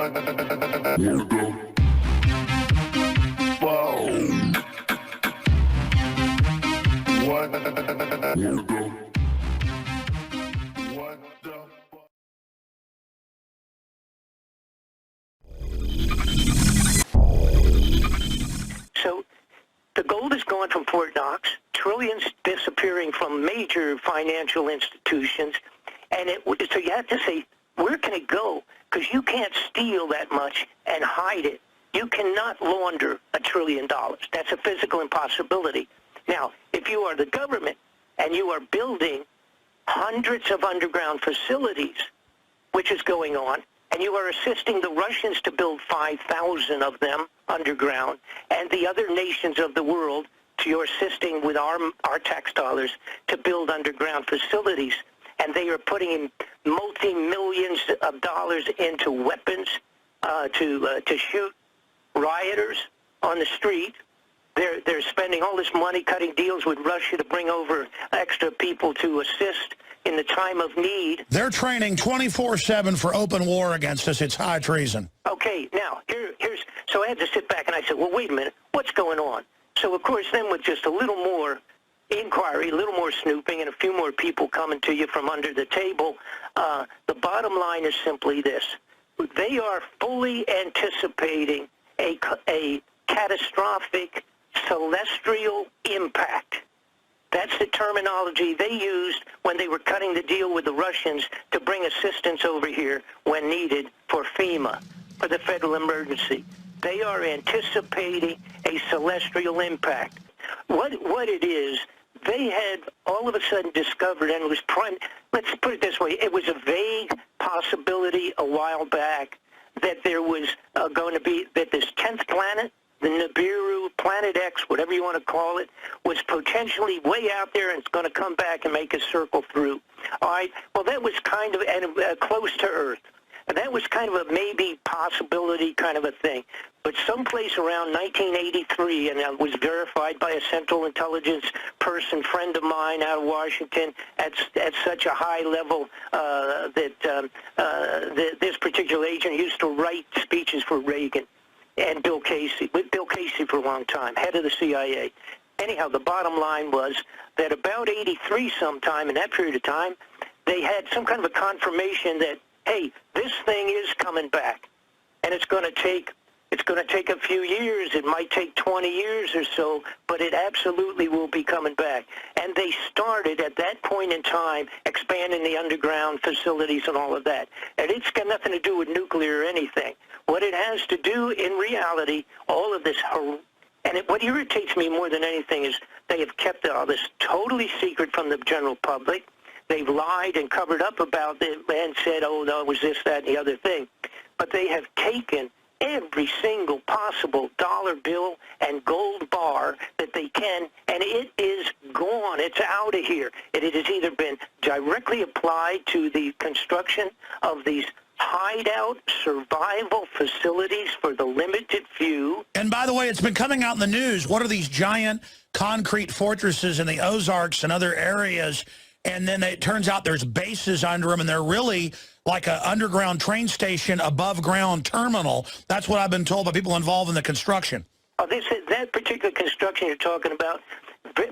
Wanna go? Wow. What? Wanna go? What the? So the gold is gone from Fort Knox, trillions disappearing from major financial institutions, and so you have to say, where can it go? Because you can't steal that much and hide it. You cannot launder $1 trillion. That's a physical impossibility. Now, if you are the government and you are building hundreds of underground facilities, which is going on, and you are assisting the Russians to build 5,000 of them underground, and the other nations of the world, you're assisting with our tax dollars to build underground facilities, and they are putting in multi-millions of dollars into weapons to shoot rioters on the street. They're spending all this money cutting deals with Russia to bring over extra people to assist in the time of need. They're training 24/7 for open war against us. It's high treason. Okay, now, so I had to sit back and I said, well, wait a minute, what's going on? So, of course, then with just a little more inquiry, a little more snooping, and a few more people coming to you from under the table, the bottom line is simply this. They are fully anticipating a catastrophic celestial impact. That's the terminology they used when they were cutting the deal with the Russians to bring assistance over here when needed for FEMA, for the federal emergency. They are anticipating a celestial impact. What it is, they had all of a sudden discovered, and it was let's put it this way, it was a vague possibility a while back that there was going to be, that this 10th planet, the Nibiru, Planet X, whatever you want to call it, was potentially way out there and it's going to come back and make a circle through. All right, well, that was kind of close to Earth. And that was kind of a maybe possibility kind of a thing. But someplace around 1983, and it was verified by a Central Intelligence person, friend of mine out of Washington, at such a high level that this particular agent used to write speeches for Reagan and Bill Casey, with Bill Casey for a long time, head of the CIA. Anyhow, the bottom line was that about 83 sometime in that period of time, they had some kind of a confirmation that, hey, this thing is coming back, and it's going to take a few years. It might take 20 years or so, but it absolutely will be coming back. And they started at that point in time expanding the underground facilities and all of that. And it's got nothing to do with nuclear or anything. What it has to do in reality, all of this, what irritates me more than anything is they have kept all this totally secret from the general public. They've lied and covered up about it and said, oh, no, it was this, that, and the other thing. But they have taken every single possible dollar bill and gold bar that they can, and it is gone. It's out of here. It has either been directly applied to the construction of these hideout survival facilities for the limited few. And by the way, it's been coming out in the news. What are these giant concrete fortresses in the Ozarks and other areas? And then it turns out there's bases under them, and they're really like an underground train station, above ground terminal. That's what I've been told by people involved in the construction. Oh, that particular construction you're talking about,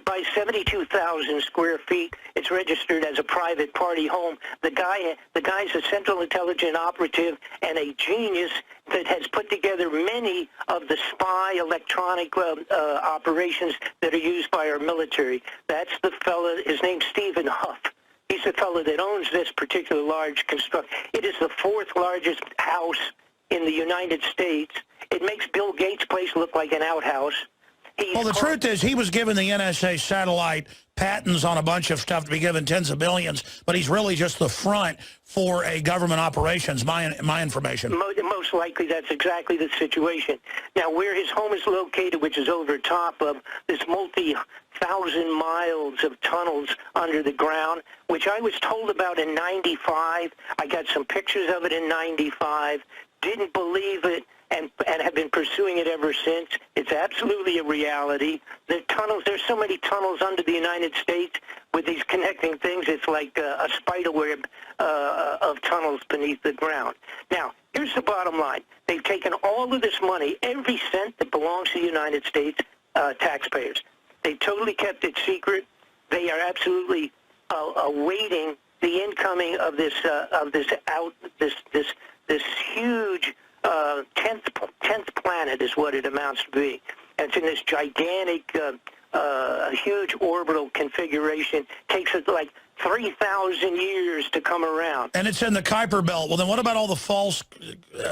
by 72,000 square feet, it's registered as a private party home. The guy's a Central Intelligence operative and a genius that has put together many of the spy electronic operations that are used by our military. That's the fellow, his name's Stephen Huff. He's the fellow that owns this particular large construction. It is the 4th largest house in the United States. It makes Bill Gates' place look like an outhouse. Well, the truth is he was given the NSA satellite patents on a bunch of stuff to be given tens of billions, but he's really just the front for a government operations, my information. Most likely that's exactly the situation. Now, where his home is located, which is over top of this multi-thousand miles of tunnels under the ground, which I was told about in 95. I got some pictures of it in 95. Didn't believe it. and have been pursuing it ever since. It's absolutely a reality. The tunnels, there's so many tunnels under the United States with these connecting things. It's like a spider web of tunnels beneath the ground. Now, here's the bottom line. They've taken all of this money, every cent that belongs to the United States taxpayers. They totally kept it secret. They are absolutely awaiting the incoming of this huge 10th planet is what it amounts to be. And it's in this gigantic, huge orbital configuration. Takes it like 3,000 years to come around. And it's in the Kuiper Belt. Well, then what about all the false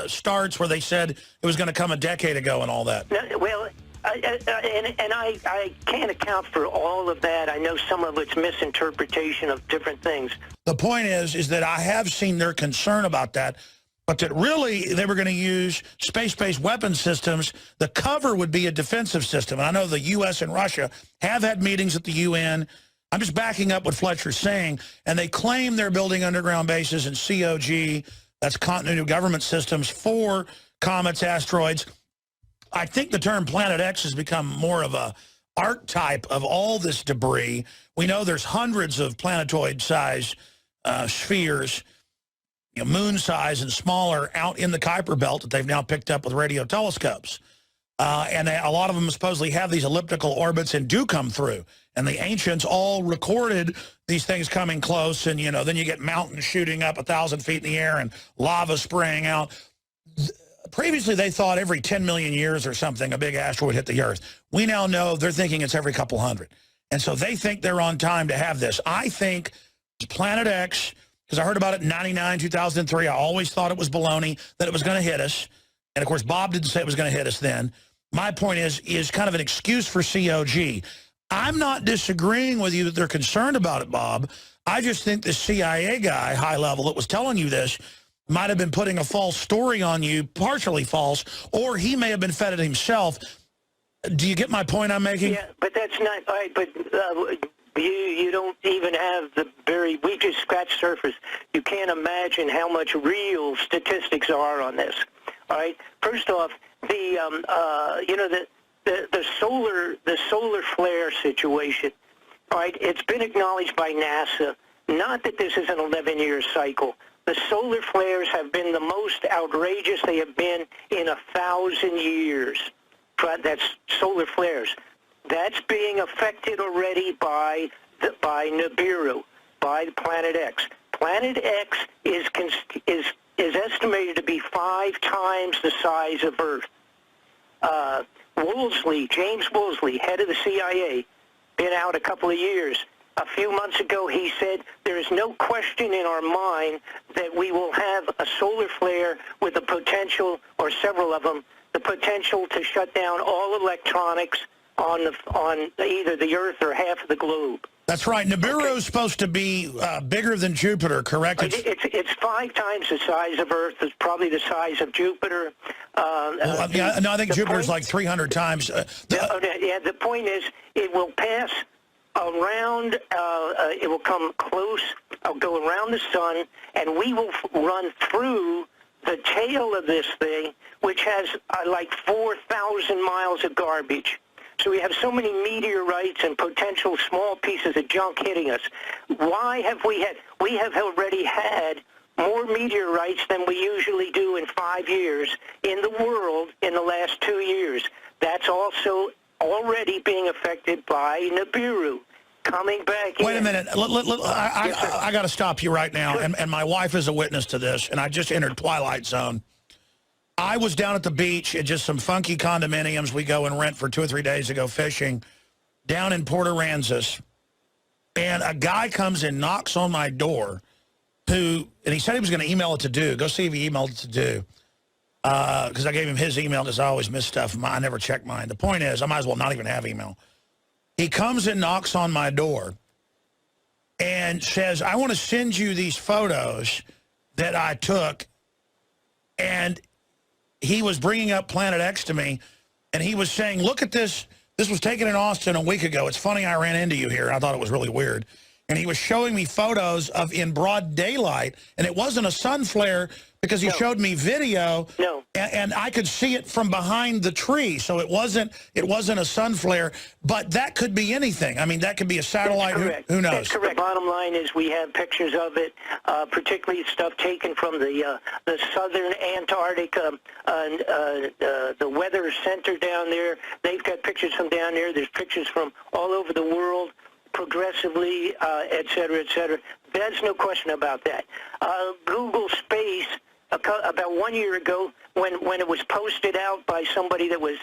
starts where they said it was going to come a decade ago and all that? No, well, I can't account for all of that. I know some of it's misinterpretation of different things. The point is that I have seen their concern about that, but that really they were going to use space-based weapon systems. The cover would be a defensive system. And I know the U.S. and Russia have had meetings at the UN. I'm just backing up what Fletcher's saying. And they claim they're building underground bases in COG, that's continuity of government systems, for comets, asteroids. I think the term Planet X has become more of a archetype of all this debris. We know there's hundreds of planetoid-sized spheres, moon size and smaller, out in the Kuiper Belt that they've now picked up with radio telescopes. And a lot of them supposedly have these elliptical orbits and do come through. And the ancients all recorded these things coming close, and, then you get mountains shooting up 1,000 feet in the air and lava spraying out. Previously, they thought every 10 million years or something, a big asteroid hit the Earth. We now know they're thinking it's every couple hundred. And so they think they're on time to have this. I think Planet X, because I heard about it in 99, 2003. I always thought it was baloney, that it was going to hit us. And, of course, Bob didn't say it was going to hit us then. My point is kind of an excuse for COG. I'm not disagreeing with you that they're concerned about it, Bob. I just think the CIA guy, high level, that was telling you this, might have been putting a false story on you, partially false, or he may have been fed it himself. Do you get my point I'm making? Yeah, but that's not right. But you don't even have we just scratched surface. You can't imagine how much real statistics are on this. All right. First off, the solar flare situation. All right. It's been acknowledged by NASA. Not that this is an 11-year cycle. The solar flares have been the most outrageous they have been in 1,000 years. That's solar flares. That's being affected already by Nibiru, by Planet X. Planet X is estimated to be 5 times the size of Earth. James Woolsey, head of the CIA, been out a couple of years. A few months ago, he said, there is no question in our mind that we will have a solar flare with the potential, or several of them, the potential to shut down all electronics on either the Earth or half of the globe. That's right. Nibiru is supposed to be bigger than Jupiter, correct? It's 5 times the size of Earth. It's probably the size of Jupiter. I think Jupiter's like 300 times. The point is, it will pass around, it will come close, go around the sun, and we will run through the tail of this thing, which has like 4,000 miles of garbage. So we have so many meteorites and potential small pieces of junk hitting us. Why have we have already had more meteorites than we usually do in 5 years in the world in the last 2 years. That's also already being affected by Nibiru. Coming back Wait a minute. I got to stop you right now, and my wife is a witness to this, and I just entered Twilight Zone. I was down at the beach at just some funky condominiums we go and rent for 2 or 3 days to go fishing down in Port Aransas, and a guy comes and knocks on my door and he said he was going to email it to Do. Go see if he emailed it to Do. Because I gave him his email because I always miss stuff. I never check mine. The point is, I might as well not even have email. He comes and knocks on my door and says, I want to send you these photos that I took. And he was bringing up Planet X to me, and he was saying, look at this. This was taken in Austin a week ago. It's funny I ran into you here. I thought it was really weird. And he was showing me photos of in broad daylight, and it wasn't a sun flare, Because he showed me video, No. and I could see it from behind the tree. So it wasn't a sun flare, but that could be anything. I mean, that could be a satellite. Who knows? That's correct. The bottom line is we have pictures of it, particularly stuff taken from the southern Antarctic, the weather center down there. They've got pictures from down there. There's pictures from all over the world, progressively, et cetera, et cetera. There's no question about that. Google Space, about 1 year ago, when it was posted out by somebody that was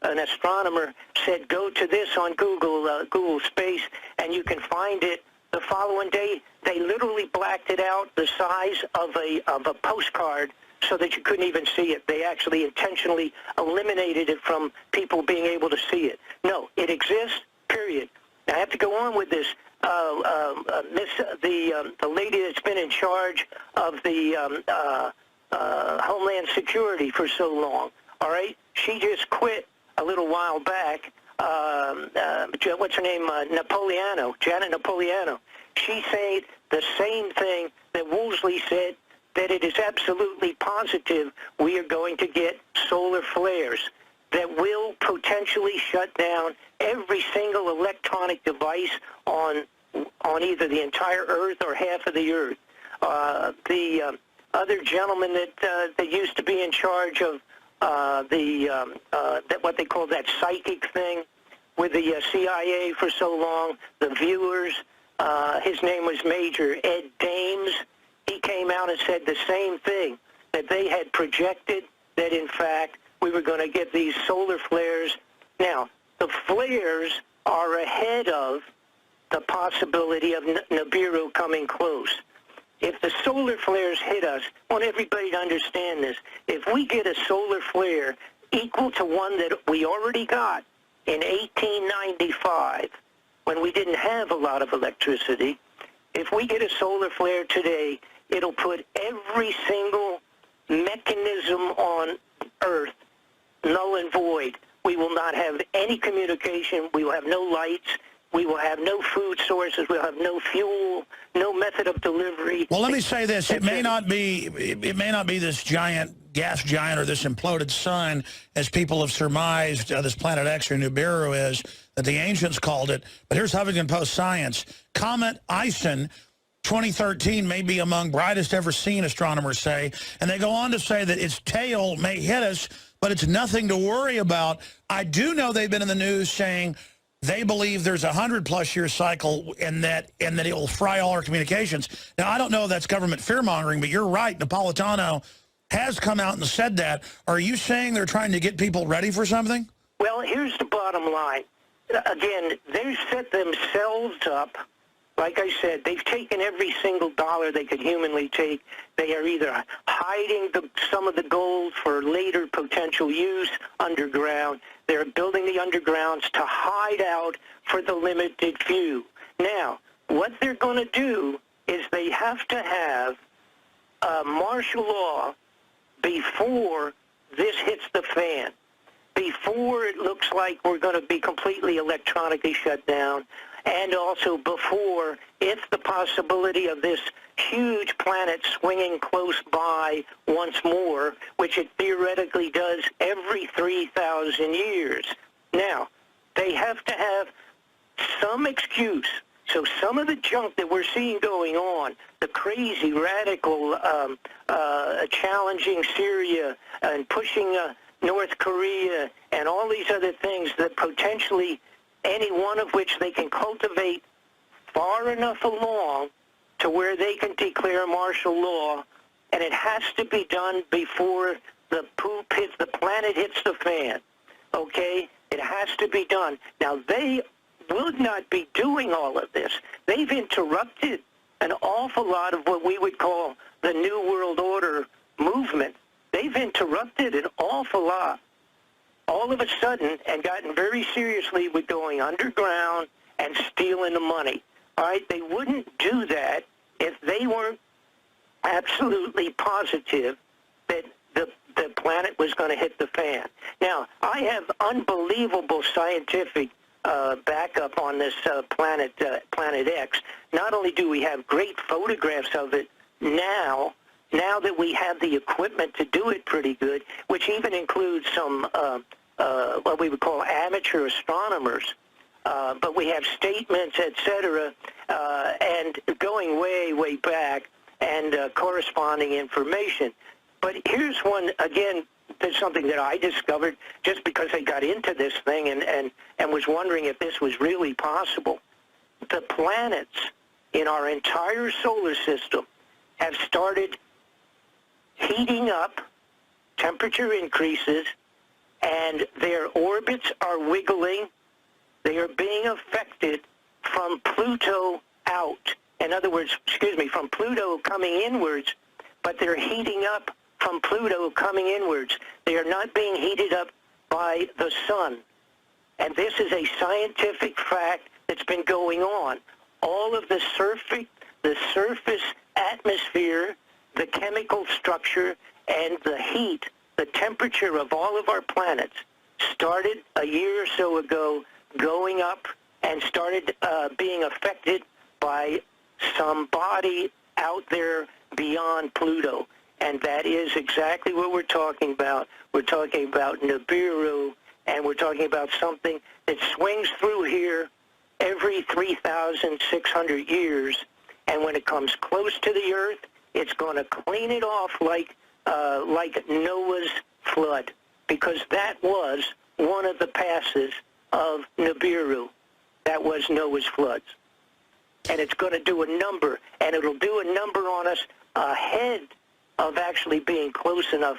an astronomer, said go to this on Google Space, and you can find it. The following day, they literally blacked it out the size of a postcard so that you couldn't even see it. They actually intentionally eliminated it from people being able to see it. No, it exists, period. I have to go on with this. The lady that's been in charge of the Homeland Security for so long, all right? She just quit a little while back. What's her name? Janet Napolitano. She said the same thing that Woolsey said, that it is absolutely positive we are going to get solar flares that will potentially shut down every single electronic device on either the entire Earth or half of the Earth. The other gentleman that used to be in charge of what they call that psychic thing with the CIA for so long, the viewers, his name was Major Ed Dames. He came out and said the same thing, that they had projected that, in fact, we were going to get these solar flares. Now, the flares are ahead of the possibility of Nibiru coming close. If the solar flares hit us, I want everybody to understand this. If we get a solar flare equal to one that we already got in 1895, when we didn't have a lot of electricity, if we get a solar flare today, it'll put every single mechanism on Earth null and void. We will not have any communication. We will have no lights. We will have no food sources. We'll have no fuel, no method of delivery. Well, let me say this: it may not be this giant gas giant or this imploded sun, as people have surmised this Planet X or Nibiru is, that the ancients called it. But here's Huffington Post Science: Comet Ison 2013 may be among brightest ever seen, astronomers say, and they go on to say that its tail may hit us, but it's nothing to worry about. I do know they've been in the news saying they believe there's a 100+ year cycle and that it will fry all our communications. Now, I don't know if that's government fear-mongering, but you're right. Napolitano has come out and said that. Are you saying they're trying to get people ready for something? Well, here's the bottom line. Again, they've set themselves up. Like I said, they've taken every single dollar they could humanly take. They are either hiding some of the gold for later potential use underground. They're building the undergrounds to hide out for the limited few. Now, what they're going to do is they have to have martial law before this hits the fan, before it looks like we're going to be completely electronically shut down, and also before, if the possibility of this huge planet swinging close by once more, which it theoretically does every 3,000 years. Now, they have to have some excuse. So some of the junk that we're seeing going on, the crazy, radical, challenging Syria and pushing North Korea and all these other things that potentially, any one of which they can cultivate far enough along to where they can declare martial law, and it has to be done before the planet hits the fan, okay? It has to be done. Now, they would not be doing all of this. They've interrupted an awful lot of what we would call the New World Order movement. They've interrupted an awful lot all of a sudden and gotten very seriously with going underground and stealing the money. All right, they wouldn't do that if they weren't absolutely positive that the planet was going to hit the fan. Now, I have unbelievable scientific backup on this Planet X. Not only do we have great photographs of it now, now that we have the equipment to do it pretty good, which even includes some what we would call amateur astronomers, but we have statements, etc., and going way, way back, and corresponding information. But here's one, again, there's something that I discovered just because I got into this thing and was wondering if this was really possible. The planets in our entire solar system have started heating up, temperature increases, and their orbits are wiggling. They are being affected from Pluto out. In other words, from Pluto coming inwards, but they're heating up from Pluto coming inwards. They are not being heated up by the sun. And this is a scientific fact that's been going on. All of the surface atmosphere, the chemical structure, and the heat, the temperature of all of our planets started a year or so ago going up and started being affected by some body out there beyond Pluto. And that is exactly what we're talking about. We're talking about Nibiru, and we're talking about something that swings through here every 3,600 years. And when it comes close to the Earth, it's going to clean it off like Noah's flood, because that was one of the passes of Nibiru. That was Noah's floods. And it's going to do a number, and it'll do a number on us ahead of actually being close enough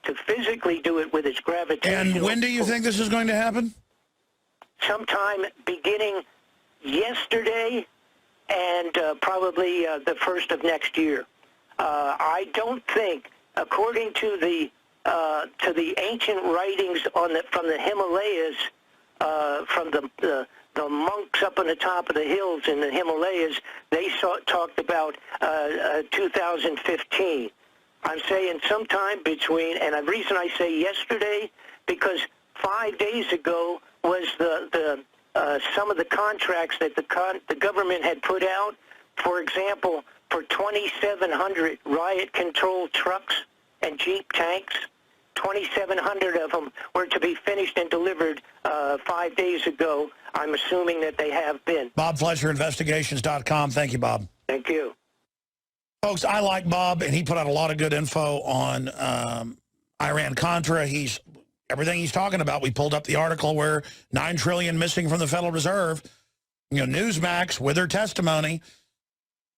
to physically do it with its gravitational. And when do you think this is going to happen? Sometime beginning yesterday and probably the first of next year. I don't think, according to the ancient writings from the Himalayas, from the monks up on the top of the hills in the Himalayas, they talked about 2015. I'm saying sometime between, and the reason I say yesterday, because 5 days ago was some of the contracts that the government had put out. For example, for 2,700 riot-controlled trucks and Jeep tanks, 2,700 of them were to be finished and delivered 5 days ago. I'm assuming that they have been. Bob Fletcher, investigations.com. Thank you, Bob. Thank you. Folks, I like Bob, and he put out a lot of good info on Iran-Contra. Everything he's talking about, we pulled up the article where $9 trillion missing from the Federal Reserve. Newsmax with their testimony.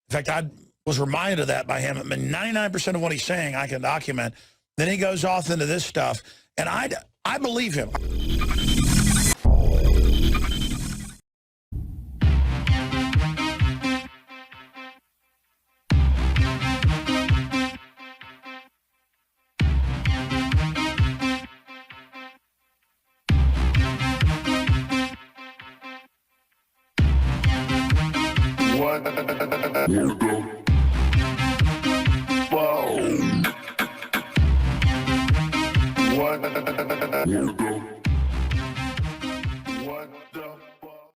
In fact, I was reminded of that by him. I mean, 99% of what he's saying I can document. Then he goes off into this stuff, and I believe him. What? Wow. What?